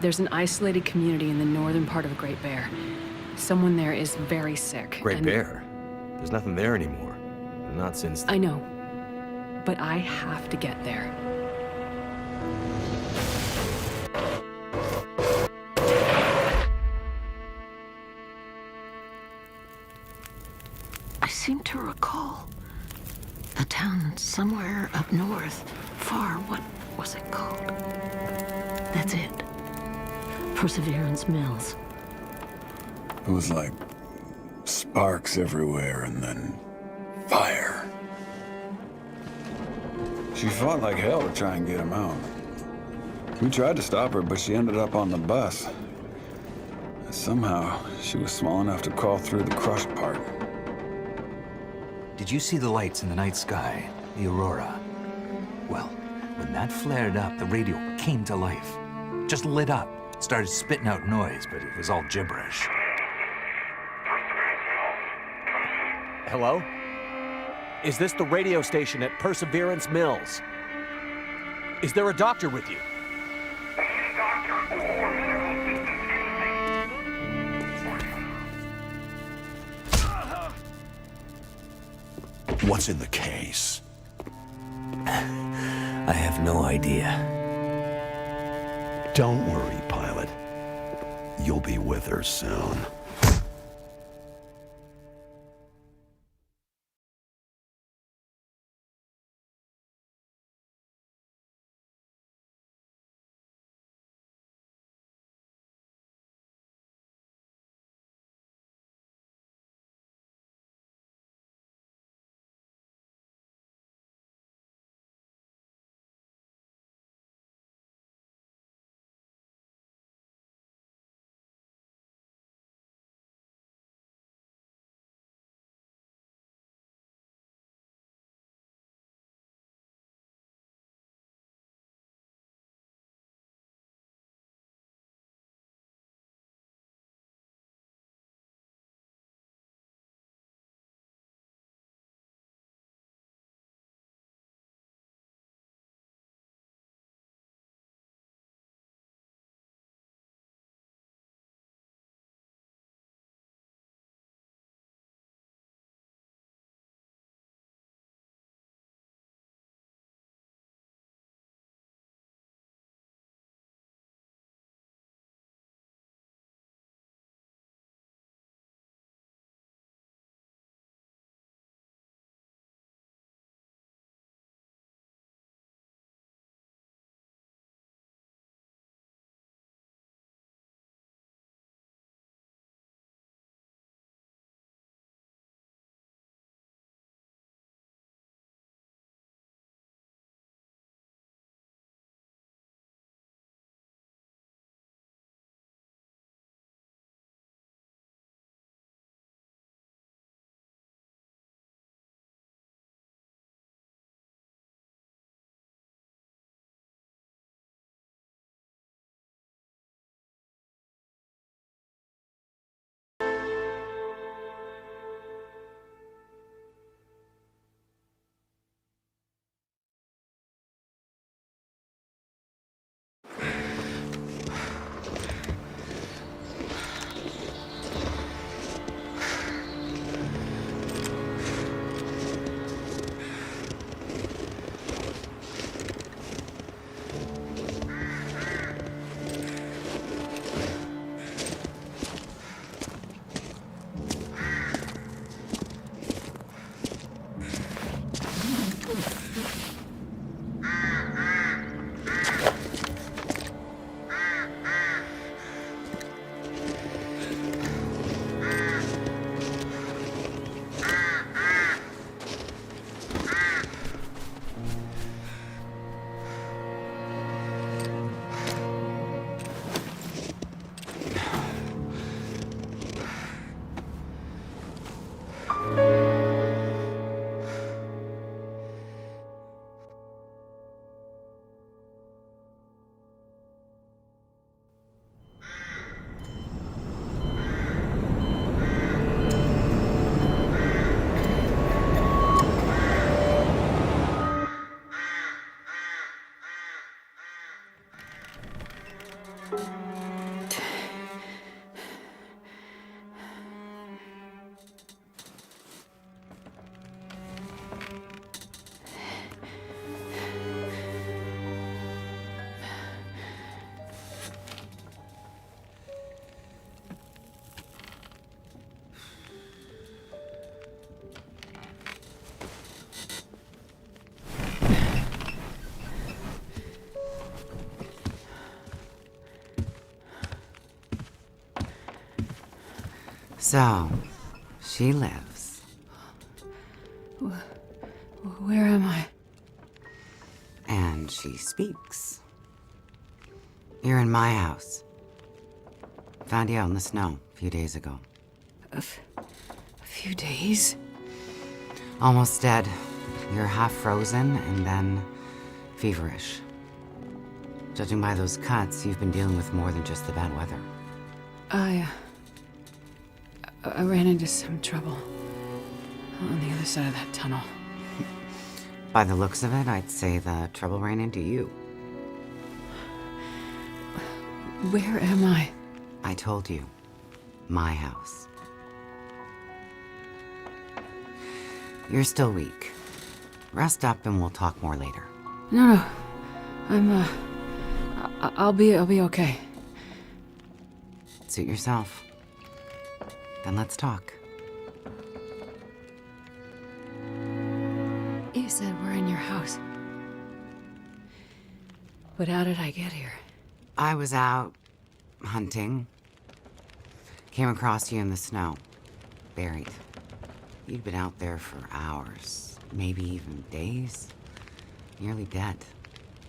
There's an isolated community in the northern part of Great Bear. Someone there is very sick. Great Bear? There's nothing there anymore. Not since... I know. But I have to get there. I seem to recall a town somewhere up north, far. What was it called? That's it. Perseverance Mills. It was like sparks everywhere and then fire. She fought like hell to try and get him out. We tried to stop her, but she ended up on the bus. Somehow, she was small enough to crawl through the crushed part. Did you see the lights in the night sky? The aurora? Well, when that flared up, the radio came to life. Just lit up. Started spitting out noise, but it was all gibberish. Hello? Is this the radio station at Perseverance Mills? Is there a doctor with you? What's in the case? I have no idea. Don't worry, pilot. You'll be with her soon. So, she lives. Where am I? And she speaks. You're in my house. Found you out in the snow a few days ago. A few days? Almost dead. You're half frozen and then feverish. Judging by those cuts, you've been dealing with more than just the bad weather. I ran into some trouble on the other side of that tunnel. By the looks of it, I'd say the trouble ran into you. Where am I? I told you. My house. You're still weak. Rest up and we'll talk more later. No. I'll be okay. Suit yourself. Then let's talk. You said we're in your house. But how did I get here? I was out hunting. Came across you in the snow. Buried. You'd been out there for hours, maybe even days. Nearly dead.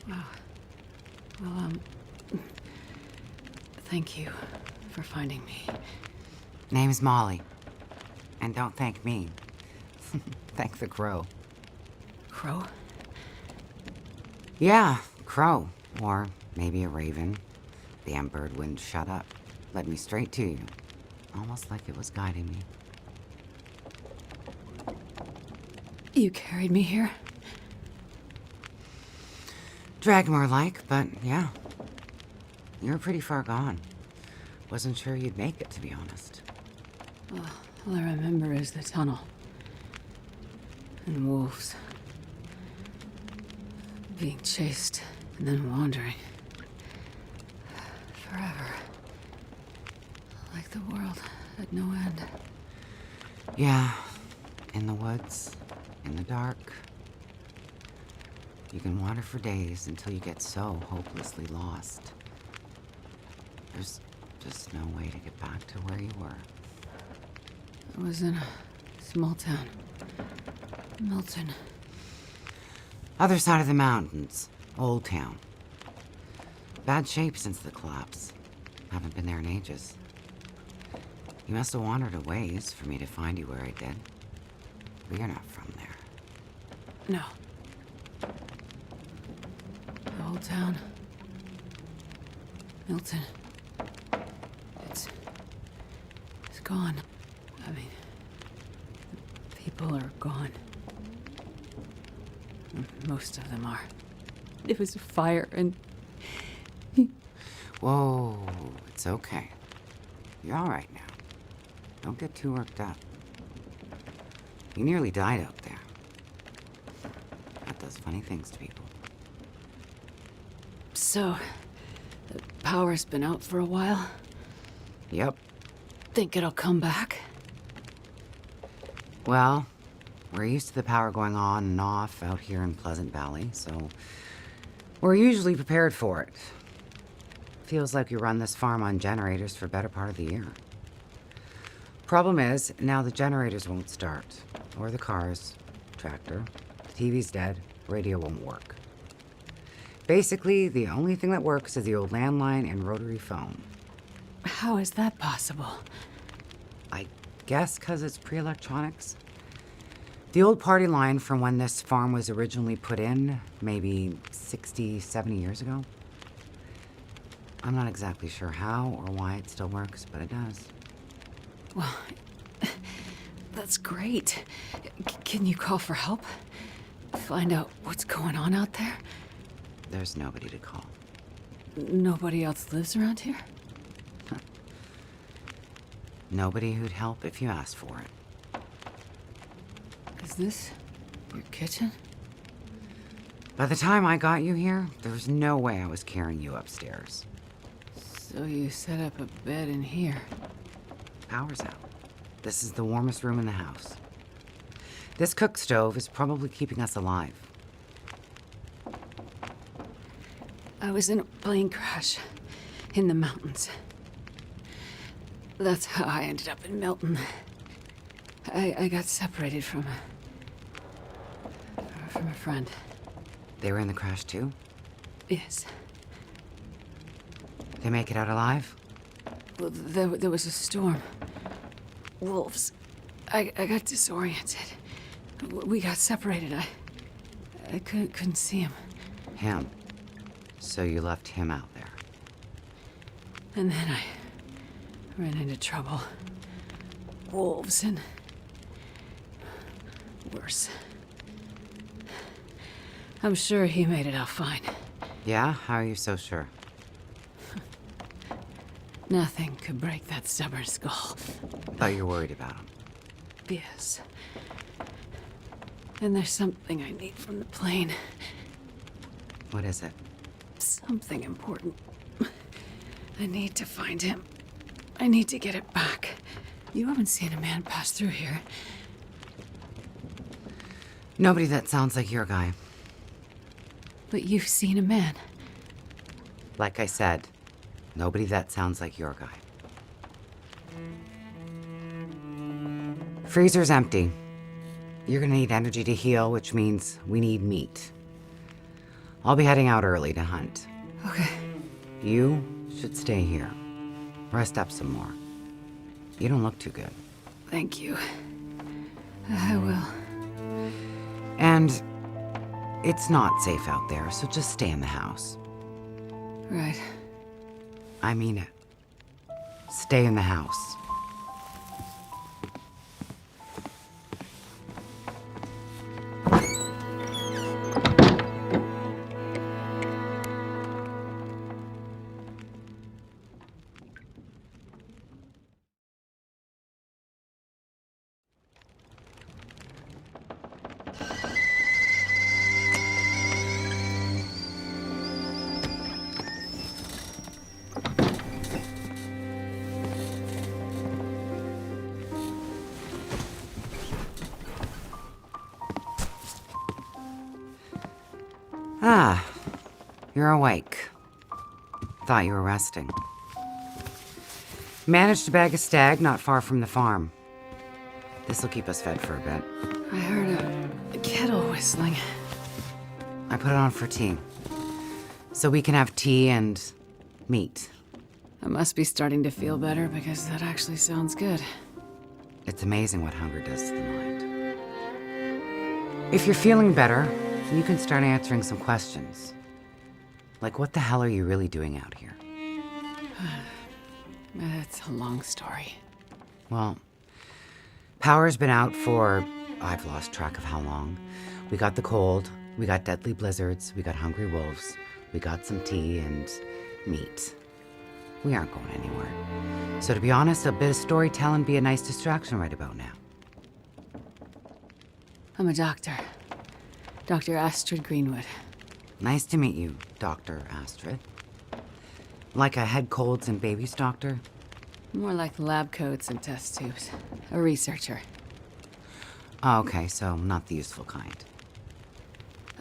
Wow. Well, thank you for finding me. Name's Molly. And don't thank me. Thank the crow. Crow? Yeah, crow. Or maybe a raven. The damn bird wouldn't shut up. Led me straight to you. Almost like it was guiding me. You carried me here? Drag more like, but yeah. You were pretty far gone. Wasn't sure you'd make it, to be honest. Well, all I remember is the tunnel. And wolves. Being chased and then wandering. Forever. Like the world had no end. Yeah. In the woods. In the dark. You can wander for days until you get so hopelessly lost. There's just no way to get back to where you were. I was in a small town. Milton. Other side of the mountains. Old town. Bad shape since the collapse. Haven't been there in ages. You must have wandered a ways for me to find you where I did. But you're not from there. No. The old town. Milton. It's gone. I mean, people are gone. Most of them are. It was a fire and... Whoa, it's okay. You're all right now. Don't get too worked up. You nearly died out there. That does funny things to people. So, the power's been out for a while. Yep. Think it'll come back? Well, we're used to the power going on and off out here in Pleasant Valley, so we're usually prepared for it. Feels like we run this farm on generators for a better part of the year. Problem is, now the generators won't start. Or the cars, tractor, the TV's dead, radio won't work. Basically, the only thing that works is the old landline and rotary phone. How is that possible? I guess because it's pre-electronics. The old party line from when this farm was originally put in, maybe 60, 70 years ago. I'm not exactly sure how or why it still works, but it does. Well, that's great. Can you call for help? Find out what's going on out there? There's nobody to call. Nobody else lives around here? Nobody who'd help if you asked for it. Is this your kitchen? By the time I got you here, there was no way I was carrying you upstairs. So you set up a bed in here? Power's out. This is the warmest room in the house. This cook stove is probably keeping us alive. I was in a plane crash in the mountains. That's how I ended up in Milton. I got separated from a friend. They were in the crash too? Yes. They make it out alive? Well, there was a storm. Wolves. I got disoriented. We got separated. I couldn't see him. Him? So you left him out there? And then I ran into trouble. Wolves and worse. I'm sure he made it out fine. Yeah? How are you so sure? Nothing could break that stubborn skull. Thought you were worried about him. Yes. And there's something I need from the plane. What is it? Something important. I need to find him. I need to get it back. You haven't seen a man pass through here. Nobody that sounds like your guy. But you've seen a man. Like I said, nobody that sounds like your guy. Freezer's empty. You're gonna need energy to heal, which means we need meat. I'll be heading out early to hunt. Okay. You should stay here. Rest up some more. You don't look too good. Thank you. I will. And it's not safe out there, so just stay in the house. Right. I mean it. Stay in the house. Ah, you're awake. Thought you were resting. Managed to bag a stag not far from the farm. This'll keep us fed for a bit. I heard a kettle whistling. I put it on for tea. So we can have tea and meat. I must be starting to feel better because that actually sounds good. It's amazing what hunger does to the mind. If you're feeling better, you can start answering some questions. Like, what the hell are you really doing out here? It's a long story. Well, power's been out for, I've lost track of how long. We got the cold, we got deadly blizzards, we got hungry wolves, we got some tea and meat. We aren't going anywhere. So to be honest, a bit of storytelling be a nice distraction right about now. I'm a doctor. Dr. Astrid Greenwood. Nice to meet you, Dr. Astrid. Like a head colds and babies doctor? More like lab coats and test tubes. A researcher. Oh, okay, so not the useful kind.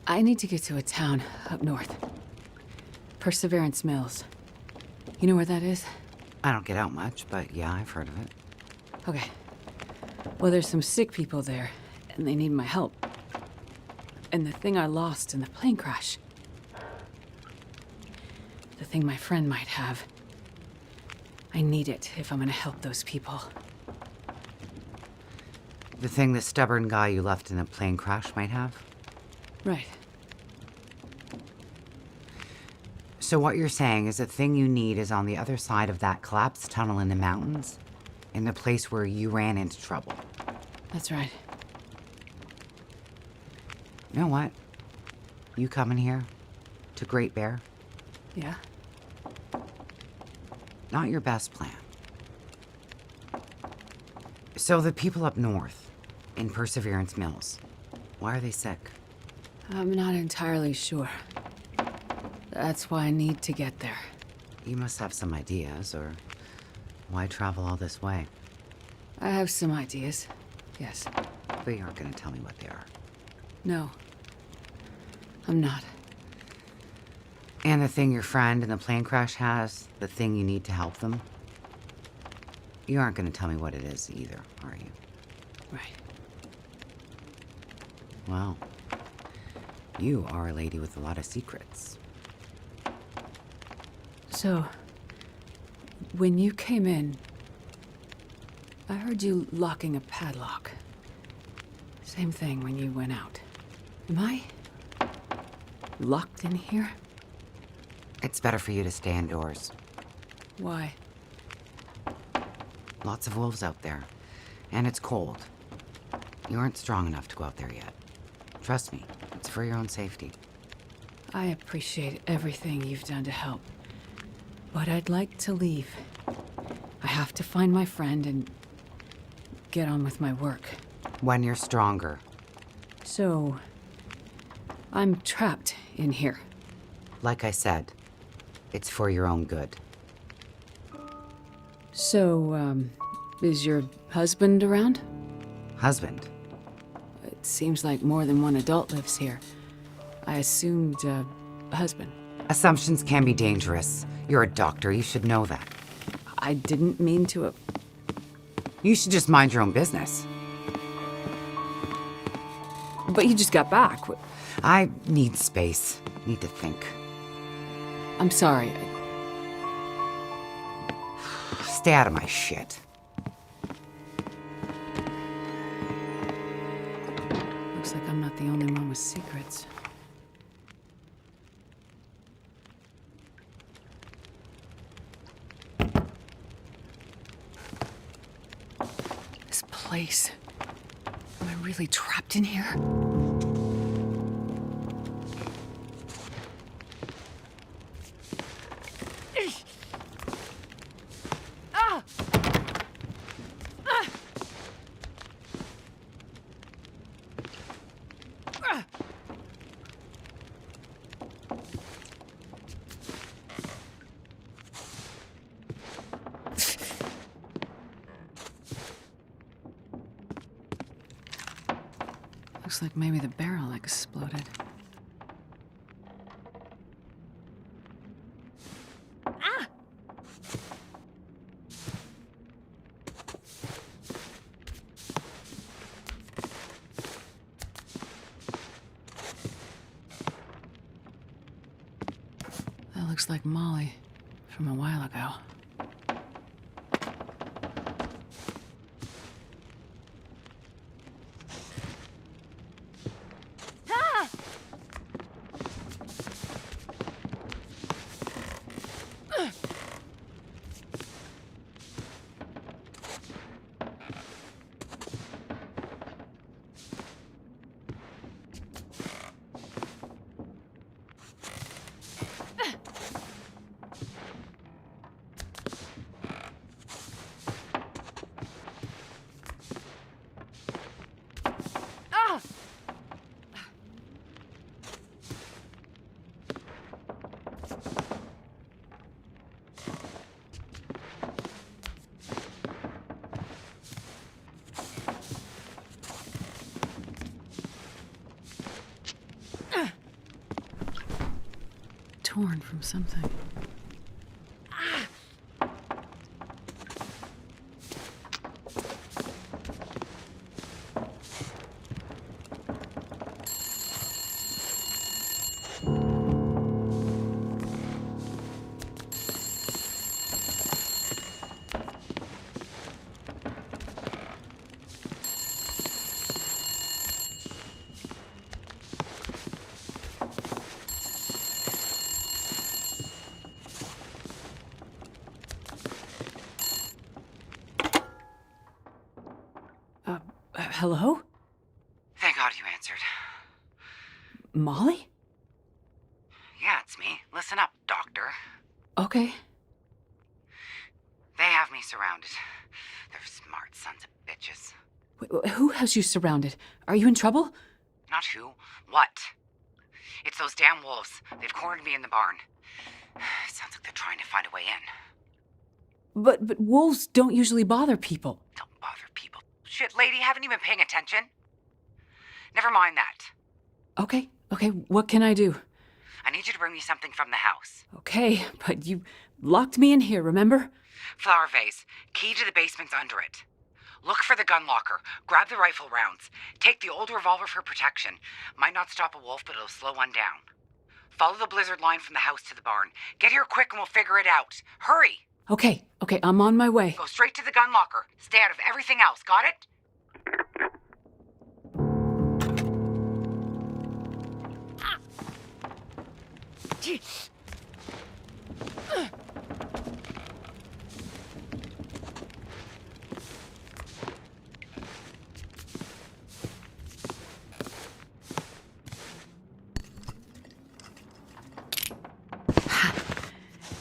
I need to get to a town up north. Perseverance Mills. You know where that is? I don't get out much, but yeah, I've heard of it. Okay. Well, there's some sick people there, and they need my help. And the thing I lost in the plane crash. The thing my friend might have. I need it if I'm gonna help those people. The thing the stubborn guy you left in the plane crash might have? Right. So what you're saying is the thing you need is on the other side of that collapsed tunnel in the mountains, in the place where you ran into trouble. That's right. You know what? You coming here to Great Bear? Yeah? Not your best plan. So the people up north, in Perseverance Mills, why are they sick? I'm not entirely sure. That's why I need to get there. You must have some ideas, or why travel all this way? I have some ideas, yes. But you aren't going to tell me what they are. No. I'm not. And the thing your friend in the plane crash has, the thing you need to help them? You aren't going to tell me what it is either, are you? Right. Well, you are a lady with a lot of secrets. So, when you came in, I heard you locking a padlock. Same thing when you went out. Am I locked in here? It's better for you to stay indoors. Why? Lots of wolves out there. And it's cold. You aren't strong enough to go out there yet. Trust me, it's for your own safety. I appreciate everything you've done to help. But I'd like to leave. I have to find my friend and get on with my work. When you're stronger. So, I'm trapped in here. Like I said, it's for your own good. So, is your husband around? Husband? It seems like more than one adult lives here. I assumed, husband. Assumptions can be dangerous. You're a doctor, you should know that. I didn't mean to. You should just mind your own business. But you just got back. I need space. Need to think. I'm sorry. Stay out of my shit. Looks like I'm not the only one with secrets. This place. Am I really trapped in here? Looks like maybe the barrel exploded. That looks like Molly from a while ago. Torn from something. Hello? Thank God you answered. Molly? Yeah, it's me. Listen up, doctor. Okay. They have me surrounded. They're smart sons of bitches. Wait, who has you surrounded? Are you in trouble? Not who. What? It's those damn wolves. They've cornered me in the barn. It sounds like they're trying to find a way in. But wolves don't usually bother people. Don't bother people. Shit, lady, haven't you been paying attention? Never mind that. Okay, what can I do? I need you to bring me something from the house. Okay, but you locked me in here, remember? Flower vase. Key to the basement's under it. Look for the gun locker. Grab the rifle rounds. Take the old revolver for protection. Might not stop a wolf, but it'll slow one down. Follow the blizzard line from the house to the barn. Get here quick and we'll figure it out. Hurry! Okay, I'm on my way. Go straight to the gun locker. Stay out of everything else, got it?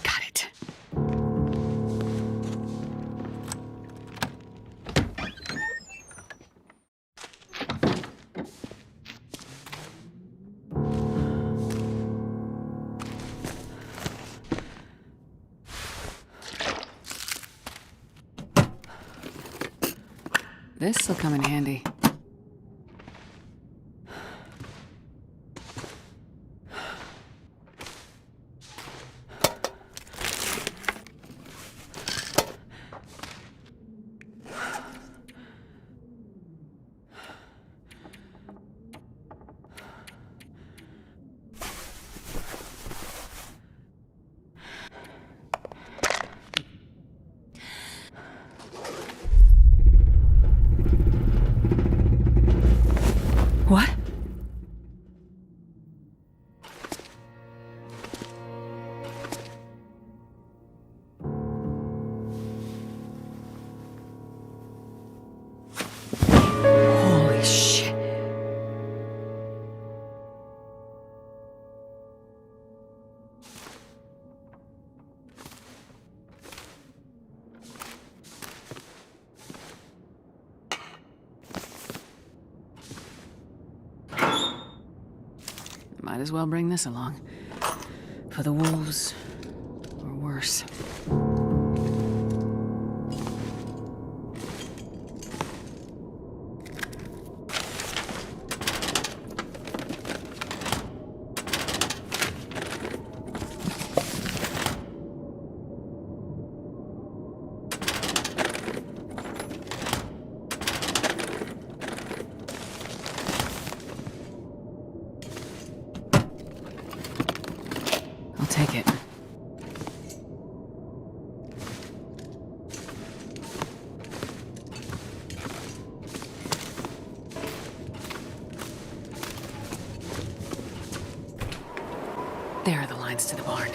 Got it. This'll come in handy. What? Holy shit. Might as well bring this along. For the wolves, or worse. I'll take it. There are the lines to the barn.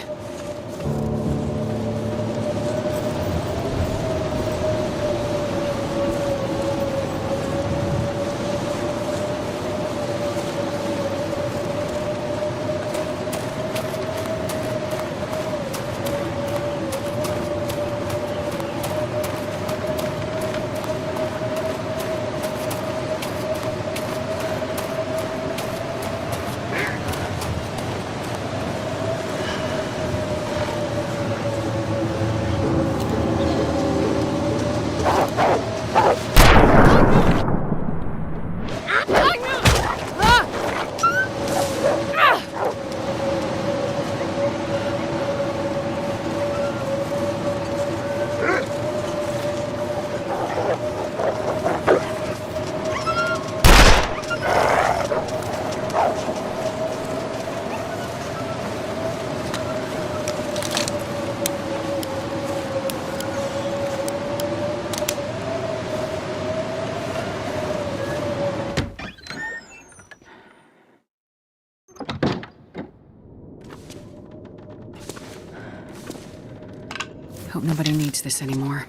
Hope nobody needs this anymore.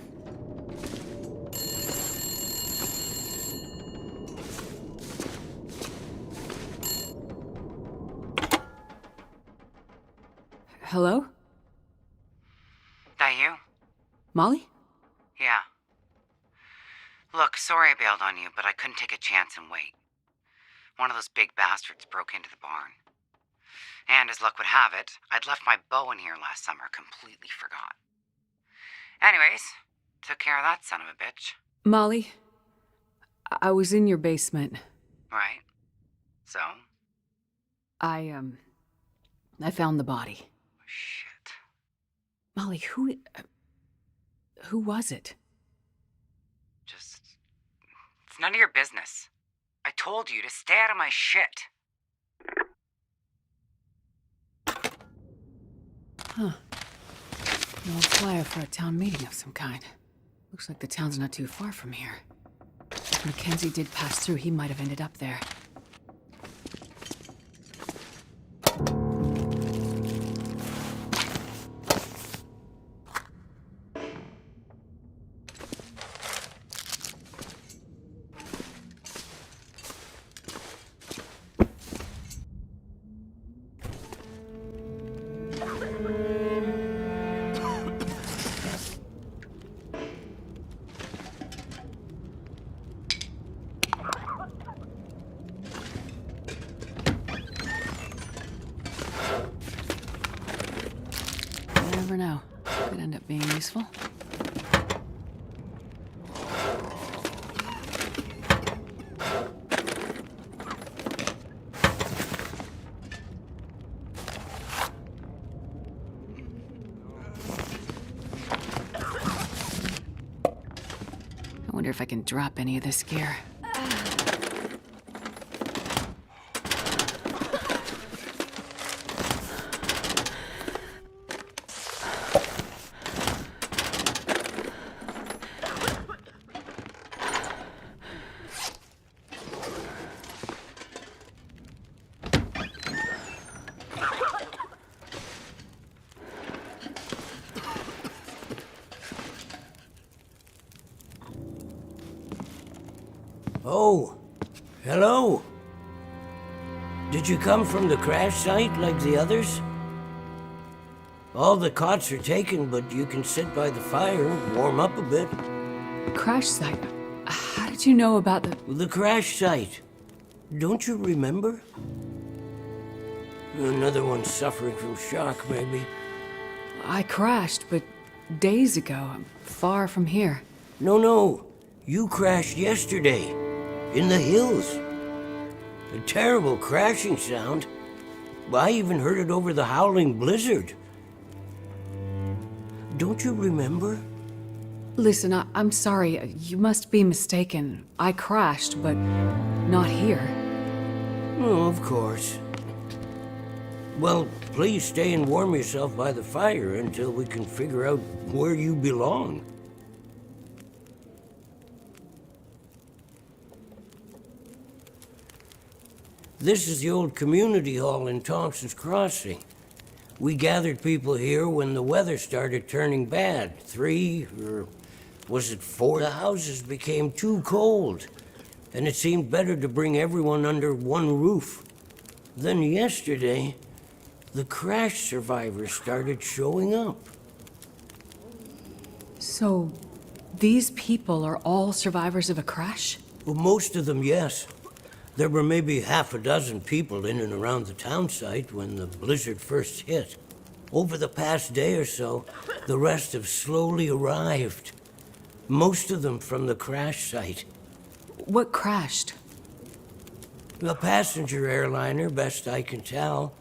Hello? That you? Molly? Yeah. Look, sorry I bailed on you, but I couldn't take a chance and wait. One of those big bastards broke into the barn. And as luck would have it, I'd left my bow in here last summer, completely forgot. Anyways, took care of that son of a bitch. Molly, I was in your basement. Right. So? I found the body. Shit. Molly, who... Who was it? Just... It's none of your business. I told you to stay out of my shit. Huh. An old flyer for a town meeting of some kind. Looks like the town's not too far from here. If Mackenzie did pass through, he might have ended up there. Never know. Could end up being useful. I wonder if I can drop any of this gear. Oh, hello. Did you come from the crash site like the others? All the cots are taken, but you can sit by the fire, warm up a bit. Crash site? How did you know about the... The crash site. Don't you remember? Another one suffering from shock, maybe. I crashed, but days ago, far from here. No. You crashed yesterday. In the hills. A terrible crashing sound. I even heard it over the howling blizzard. Don't you remember? Listen, I'm sorry. You must be mistaken. I crashed, but not here. Oh, of course. Well, please stay and warm yourself by the fire until we can figure out where you belong. This is the old community hall in Thompson's Crossing. We gathered people here when the weather started turning bad. 3, or was it 4? The houses became too cold, and it seemed better to bring everyone under one roof. Then yesterday, the crash survivors started showing up. So, these people are all survivors of a crash? Well, most of them, yes. There were maybe half a dozen people in and around the town site when the blizzard first hit. Over the past day or so, the rest have slowly arrived. Most of them from the crash site. What crashed? A passenger airliner, best I can tell.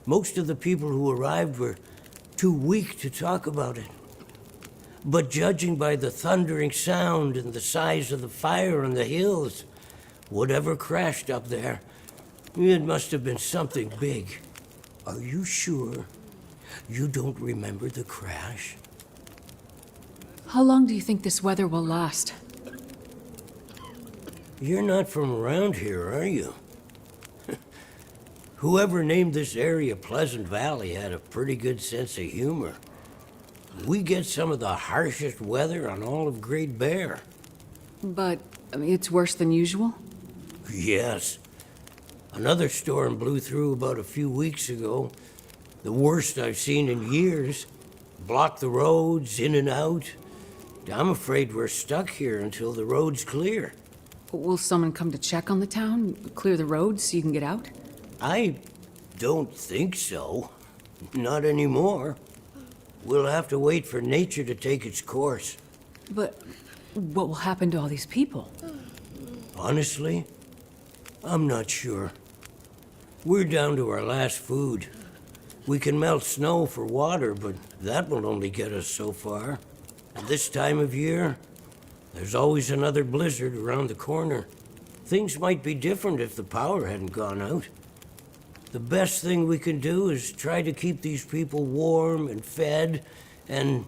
Most of the people who arrived were too weak to talk about it. But judging by the thundering sound and the size of the fire on the hills, whatever crashed up there, it must have been something big. Are you sure you don't remember the crash? How long do you think this weather will last? You're not from around here, are you? Whoever named this area Pleasant Valley had a pretty good sense of humor. We get some of the harshest weather on all of Great Bear. But, it's worse than usual? Yes. Another storm blew through about a few weeks ago. The worst I've seen in years. Blocked the roads, in and out. I'm afraid we're stuck here until the road's clear. Will someone come to check on the town? Clear the roads so you can get out? I don't think so. Not anymore. We'll have to wait for nature to take its course. But what will happen to all these people? Honestly, I'm not sure. We're down to our last food. We can melt snow for water, but that will only get us so far. And this time of year, there's always another blizzard around the corner. Things might be different if the power hadn't gone out. The best thing we can do is try to keep these people warm and fed, and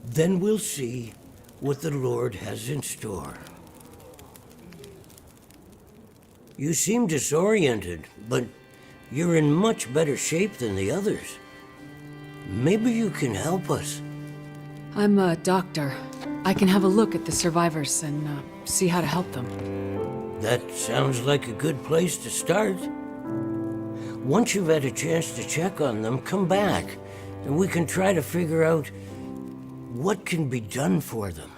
then we'll see what the Lord has in store. You seem disoriented, but you're in much better shape than the others. Maybe you can help us. I'm a doctor. I can have a look at the survivors and see how to help them. That sounds like a good place to start. Once you've had a chance to check on them, come back, and we can try to figure out what can be done for them.